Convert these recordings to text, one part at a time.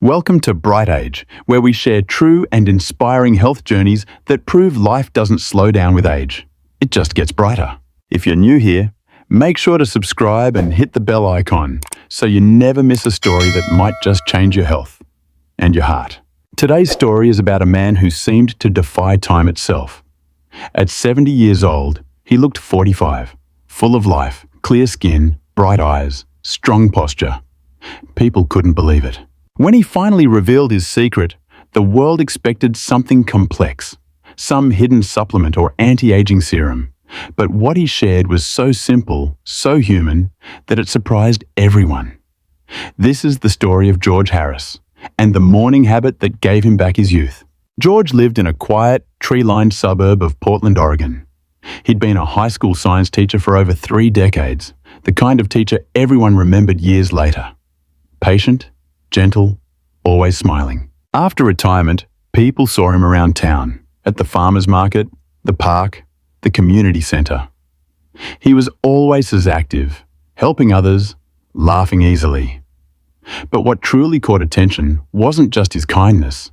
Welcome to Bright Age, where we share true and inspiring health journeys that prove life doesn't slow down with age. It just gets brighter. If you're new here, make sure to subscribe and hit the bell icon so you never miss a story that might just change your health and your heart. Today's story is about a man who seemed to defy time itself. At 70 years old, he looked 45, full of life, clear skin, bright eyes, strong posture. People couldn't believe it. When he finally revealed his secret, the world expected something complex, some hidden supplement or anti-aging serum. But what he shared was so simple, so human, that it surprised everyone. This is the story of George Harris and the morning habit that gave him back his youth. George lived in a quiet, tree-lined suburb of Portland, Oregon. He'd been a high school science teacher for over 3 decades, the kind of teacher everyone remembered years later. Patient, gentle, always smiling. After retirement, people saw him around town, at the farmer's market, the park, the community centre. He was always as active, helping others, laughing easily. But what truly caught attention wasn't just his kindness,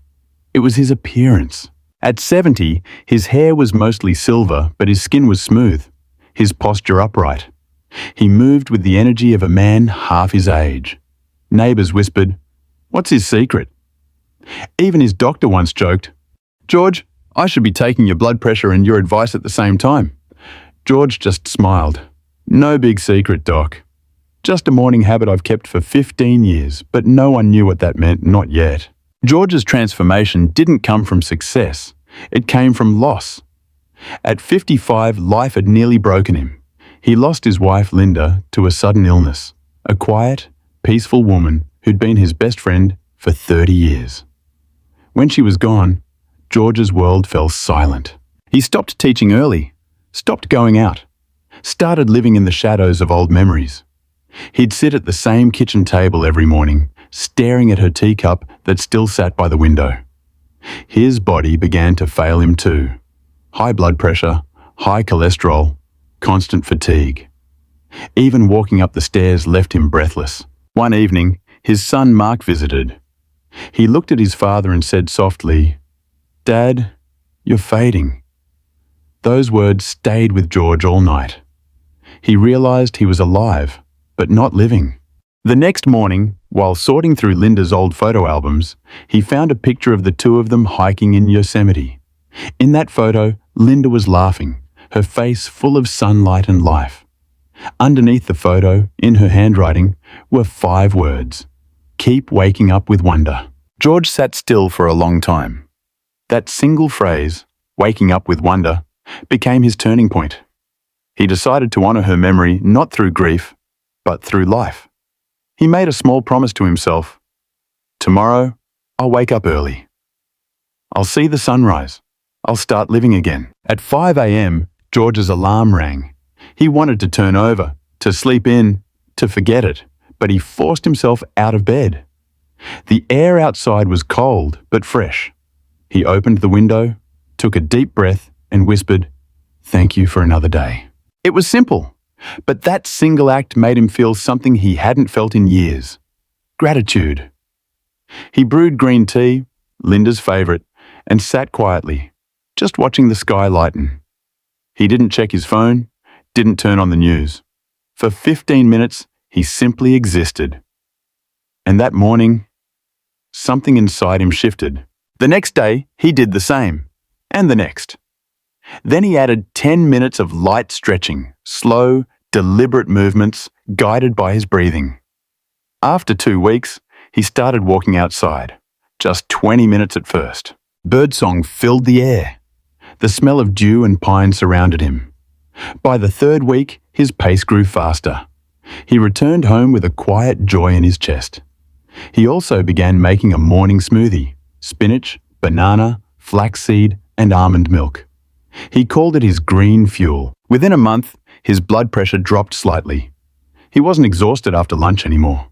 it was his appearance. At 70, his hair was mostly silver, but his skin was smooth, his posture upright. He moved with the energy of a man half his age. Neighbours whispered, "What's his secret?" Even his doctor once joked, "George, I should be taking your blood pressure and your advice at the same time." George just smiled. "No big secret, Doc. Just a morning habit I've kept for 15 years, but no one knew what that meant, not yet." George's transformation didn't come from success. It came from loss. At 55, life had nearly broken him. He lost his wife, Linda, to a sudden illness, a quiet, peaceful woman who'd been his best friend for 30 years. When she was gone, George's world fell silent. He stopped teaching early, stopped going out, started living in the shadows of old memories. He'd sit at the same kitchen table every morning, staring at her teacup that still sat by the window. His body began to fail him too. High blood pressure, high cholesterol, constant fatigue. Even walking up the stairs left him breathless. One evening, his son Mark visited. He looked at his father and said softly, "Dad, you're fading." Those words stayed with George all night. He realized he was alive, but not living. The next morning, while sorting through Linda's old photo albums, he found a picture of the two of them hiking in Yosemite. In that photo, Linda was laughing, her face full of sunlight and life. Underneath the photo, in her handwriting, were 5 words. "Keep waking up with wonder." George sat still for a long time. That single phrase, "waking up with wonder," became his turning point. He decided to honor her memory not through grief, but through life. He made a small promise to himself. "Tomorrow, I'll wake up early. I'll see the sunrise. I'll start living again." At 5 a.m., George's alarm rang. He wanted to turn over, to sleep in, to forget it, but he forced himself out of bed. The air outside was cold but fresh. He opened the window, took a deep breath, and whispered, "Thank you for another day." It was simple, but that single act made him feel something he hadn't felt in years: gratitude. He brewed green tea, Linda's favorite, and sat quietly, just watching the sky lighten. He didn't check his phone, didn't turn on the news. For 15 minutes, he simply existed. And that morning, something inside him shifted. The next day, he did the same, and the next. Then he added 10 minutes of light stretching, slow, deliberate movements guided by his breathing. After 2 weeks, he started walking outside, just 20 minutes at first. Birdsong filled the air. The smell of dew and pine surrounded him. By the 3rd week, his pace grew faster. He returned home with a quiet joy in his chest. He also began making a morning smoothie: spinach, banana, flaxseed, and almond milk. He called it his green fuel. Within a month, his blood pressure dropped slightly. He wasn't exhausted after lunch anymore.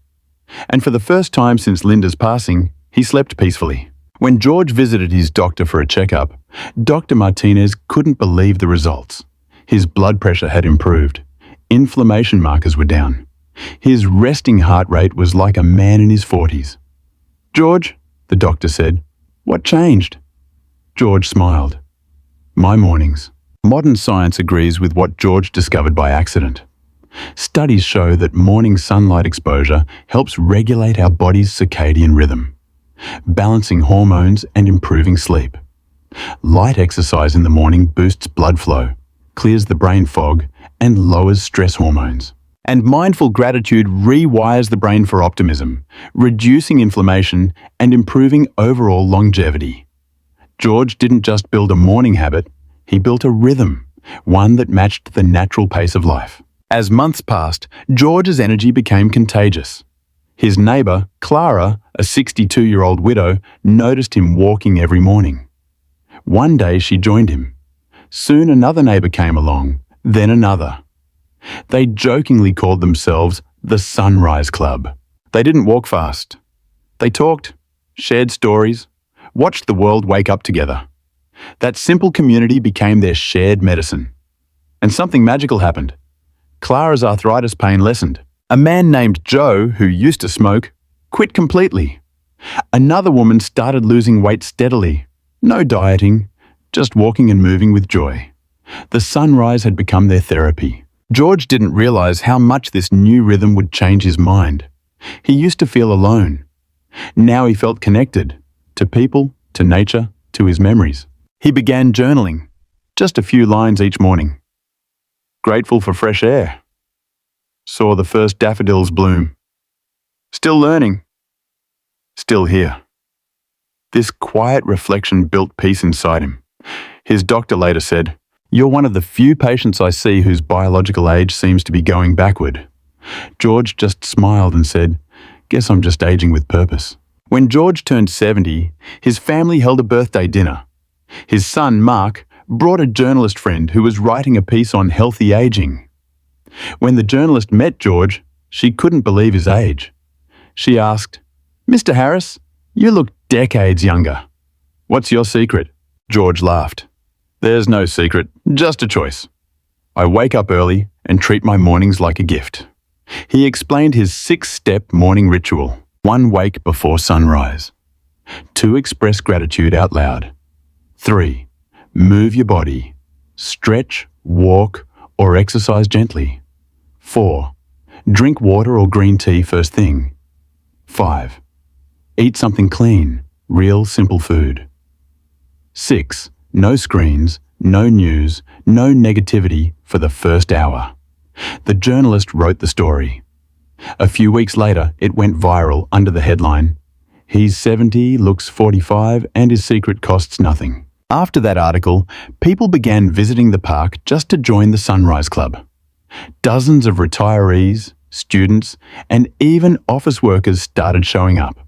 And for the first time since Linda's passing, he slept peacefully. When George visited his doctor for a checkup, Dr. Martinez couldn't believe the results. His blood pressure had improved. Inflammation markers were down. His resting heart rate was like a man in his 40s. "George," the doctor said, "what changed?" George smiled. "My mornings." Modern science agrees with what George discovered by accident. Studies show that morning sunlight exposure helps regulate our body's circadian rhythm, balancing hormones and improving sleep. Light exercise in the morning boosts blood flow, clears the brain fog, and lowers stress hormones. And mindful gratitude rewires the brain for optimism, reducing inflammation and improving overall longevity. George didn't just build a morning habit, he built a rhythm, one that matched the natural pace of life. As months passed, George's energy became contagious. His neighbour, Clara, a 62-year-old widow, noticed him walking every morning. One day she joined him. Soon another neighbour came along, then another. They jokingly called themselves the Sunrise Club. They didn't walk fast. They talked, shared stories, watched the world wake up together. That simple community became their shared medicine. And something magical happened. Clara's arthritis pain lessened. A man named Joe, who used to smoke, quit completely. Another woman started losing weight steadily. No dieting, just walking and moving with joy. The sunrise had become their therapy. George didn't realize how much this new rhythm would change his mind. He used to feel alone. Now he felt connected, to people, to nature, to his memories. He began journaling, just a few lines each morning. Grateful for fresh air. Saw the first daffodils bloom. Still learning. Still here. This quiet reflection built peace inside him. His doctor later said, "You're one of the few patients I see whose biological age seems to be going backward." George just smiled and said, "Guess I'm just aging with purpose." When George turned 70, his family held a birthday dinner. His son, Mark, brought a journalist friend who was writing a piece on healthy aging. When the journalist met George, she couldn't believe his age. She asked, "Mr. Harris, you look decades younger. What's your secret?" George laughed. "There's no secret, just a choice. I wake up early and treat my mornings like a gift." He explained his 6-step morning ritual. 1 wake before sunrise. 2 express gratitude out loud. 3 move your body. Stretch, walk, or exercise gently. 4 drink water or green tea first thing. 5 eat something clean, real simple food. 6 no screens, no news, no negativity for the first hour. The journalist wrote the story. A few weeks later, it went viral under the headline, "He's 70, looks 45, and his secret costs nothing." After that article, people began visiting the park just to join the Sunrise Club. Dozens of retirees, students, and even office workers started showing up.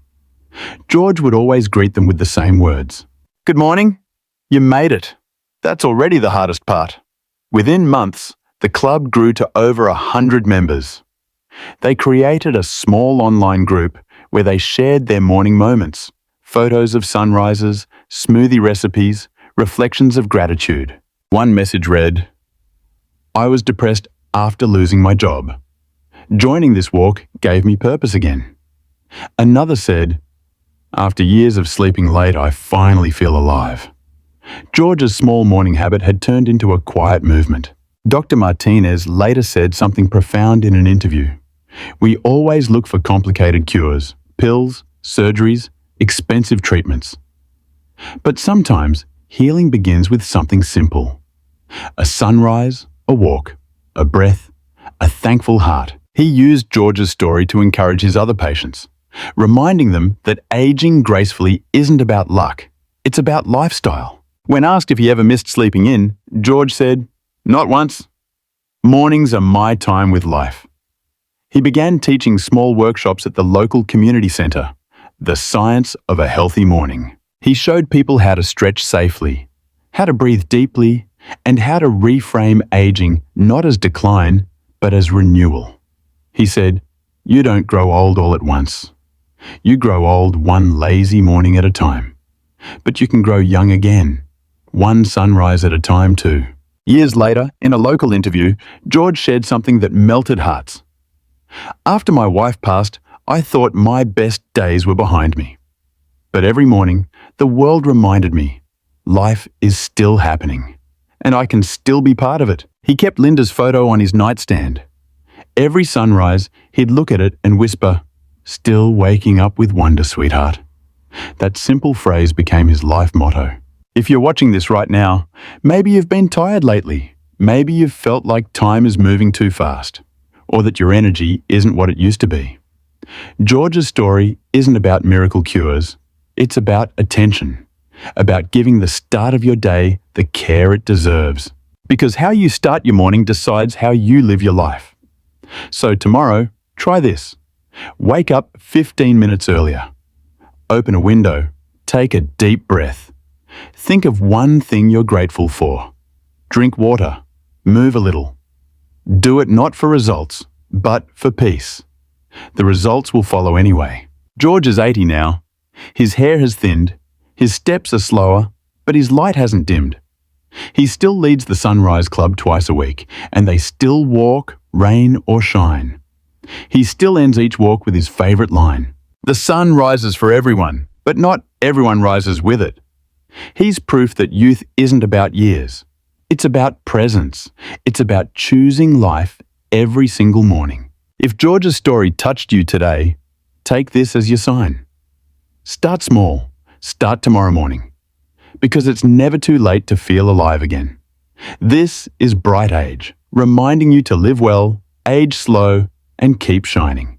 George would always greet them with the same words. "Good morning. You made it. That's already the hardest part." Within months, the club grew to over 100 members. They created a small online group where they shared their morning moments, photos of sunrises, smoothie recipes, reflections of gratitude. One message read, "I was depressed after losing my job. Joining this walk gave me purpose again." Another said, "After years of sleeping late, I finally feel alive." George's small morning habit had turned into a quiet movement. Dr. Martinez later said something profound in an interview. "We always look for complicated cures, pills, surgeries, expensive treatments. But sometimes healing begins with something simple. A sunrise, a walk, a breath, a thankful heart." He used George's story to encourage his other patients, reminding them that aging gracefully isn't about luck, it's about lifestyle. When asked if he ever missed sleeping in, George said, "Not once. Mornings are my time with life." He began teaching small workshops at the local community centre, The Science of a Healthy Morning. He showed people how to stretch safely, how to breathe deeply, and how to reframe aging not as decline, but as renewal. He said, "You don't grow old all at once. You grow old one lazy morning at a time. But you can grow young again, one sunrise at a time too." Years later, in a local interview, George shared something that melted hearts. "After my wife passed, I thought my best days were behind me. But every morning, the world reminded me, life is still happening, and I can still be part of it. He kept Linda's photo on his nightstand. Every sunrise, he'd look at it and whisper, "Still waking up with wonder, sweetheart." That simple phrase became his life motto. If you're watching this right now, maybe you've been tired lately. Maybe you've felt like time is moving too fast, or that your energy isn't what it used to be. George's story isn't about miracle cures. It's about attention, about giving the start of your day the care it deserves. Because how you start your morning decides how you live your life. So tomorrow, try this. Wake up 15 minutes earlier. Open a window. Take a deep breath. Think of one thing you're grateful for. Drink water. Move a little. Do it not for results, but for peace. The results will follow anyway. George is 80 now. His hair has thinned. His steps are slower, but his light hasn't dimmed. He still leads the Sunrise Club twice a week, and they still walk, rain or shine. He still ends each walk with his favourite line. The sun rises for everyone, but not everyone rises with it. He's proof that youth isn't about years. It's about presence. It's about choosing life every single morning. If George's story touched you today, take this as your sign. Start small. Start tomorrow morning. Because it's never too late to feel alive again. This is Bright Age, reminding you to live well, age slow, and keep shining.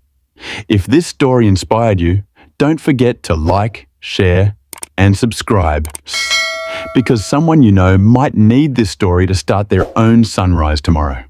If this story inspired you, don't forget to like, share, and subscribe. Because someone you know might need this story to start their own sunrise tomorrow.